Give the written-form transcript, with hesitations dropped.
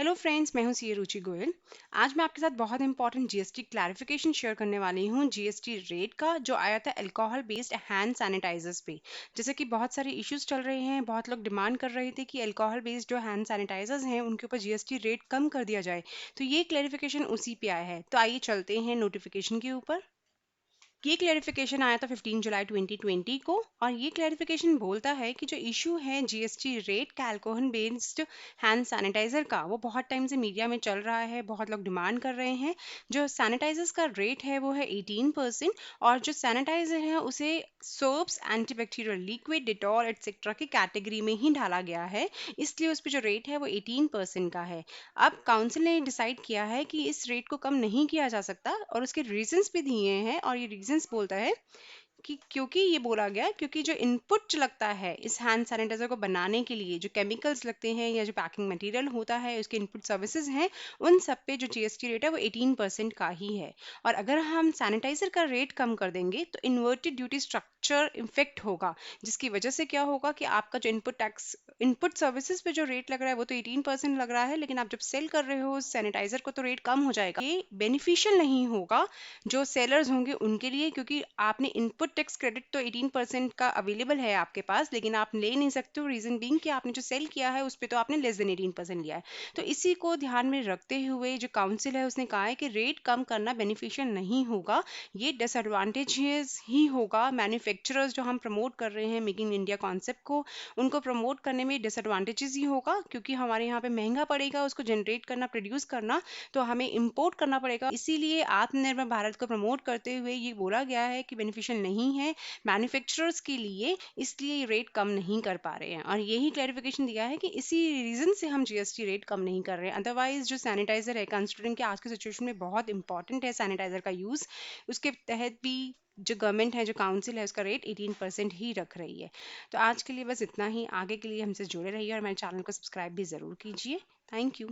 Hello friends, मैं हूं CA रुचि गोयल। आज मैं आपके साथ बहुत इंपॉर्टेंट जीएसटी क्लैरिफिकेशन शेयर करने वाली हूं जीएसटी रेट का, जो आया था अल्कोहल बेस्ड हैंड सैनिटाइजर्स पे। जैसे कि बहुत सारे इश्यूज चल रहे हैं, बहुत लोग डिमांड कर रहे थे कि अल्कोहल बेस्ड जो हैंड सैनिटाइजर्स हैं उनके ऊपर जीएसटी रेट कम कर दिया जाए। तो ये क्लैरिफिकेशन उसी पे आया है। तो आइए चलते हैं नोटिफिकेशन के ऊपर। ये क्लैरिफिकेशन आया था 15 जुलाई 2020 को, और ये क्लैरिफिकेशन बोलता है कि जो इशू है जीएसटी रेट का अल्कोहल बेस्ड हैंड सैनिटाइजर का, वो बहुत टाइम से मीडिया में चल रहा है, बहुत लोग डिमांड कर रहे हैं। जो सैनिटाइजर्स का रेट है वो है 18%, और जो सैनिटाइजर है उसे soaps, antibacterial liquid, Dettol etcetera की कैटेगरी में ही डाला गया है, इसलिए उस पर जो रेट है वो 18% का है। अब काउंसिल ने डिसाइड किया है कि इस रेट को कम नहीं किया जा सकता, और उसके रीजंस भी दिए हैं, और ये रीजंस बोलता है कि क्योंकि ये बोला गया, क्योंकि जो इनपुट जो लगता है इस हैंड सैनिटाइजर को बनाने के लिए, जो केमिकल्स लगते हैं या जो पैकिंग मटेरियल होता है, उसके इनपुट सर्विसेज हैं, उन सब पे जो जीएसटी रेट है वो 18% का ही है। और अगर हम सैनिटाइजर का रेट कम कर देंगे तो इन्वर्टेड ड्यूटी स्ट्रक्चर इफेक्ट होगा, जिसकी वजह से क्या होगा कि आपका जो इनपुट टैक्स, इनपुट सर्विसेज पे जो रेट लग रहा है वो तो 18% लग रहा है, लेकिन आप जब सेल कर रहे हो उस सैनिटाइजर को तो रेट कम हो जाएगा। ये बेनिफिशियल नहीं होगा जो सेलर्स होंगे उनके लिए, क्योंकि आपने इनपुट टैक्स क्रेडिट तो 18% का अवेलेबल है आपके पास, लेकिन आप ले नहीं सकते हो, रीजन बीइंग कि आपने जो सेल किया है उस पर तो आपने लेस देन 18% लिया है। तो इसी को ध्यान में रखते हुए जो काउंसिल है उसने कहा है कि रेट कम करना बेनिफिशियल नहीं होगा, ये डिसएडवांटेजेस ही होगा। मैन्युफैक्चरर्स जो हम प्रमोट कर रहे हैं मेक इन इंडिया कॉन्सेप्ट को, उनको प्रमोट करने में डिसएडवांटेजेस ही होगा, क्योंकि हमारे यहाँ पे महंगा पड़ेगा उसको जनरेट करना, प्रोड्यूस करना, तो हमें इंपोर्ट करना पड़ेगा। इसीलिए आत्मनिर्भर भारत को प्रमोट करते हुए ये बोला गया है कि बेनिफिशियल नहीं है मैन्युफैक्चरर्स के लिए, इसलिए ये रेट कम नहीं कर पा रहे हैं। और यही क्लैरिफिकेशन दिया है कि इसी रीजन से हम जीएसटी रेट कम नहीं कर रहे हैं। अदरवाइज जो सैनिटाइजर है, कंसिडरिंग कि आज की सिचुएशन में बहुत इंपॉर्टेंट है सैनिटाइजर का यूज, उसके तहत भी जो गवर्नमेंट है, जो काउंसिल है, उसका रेट 18% ही रख रही है। तो आज के लिए बस इतना ही। आगे के लिए हमसे जुड़े रहिए और मेरे चैनल को सब्सक्राइब भी ज़रूर कीजिए। Thank you.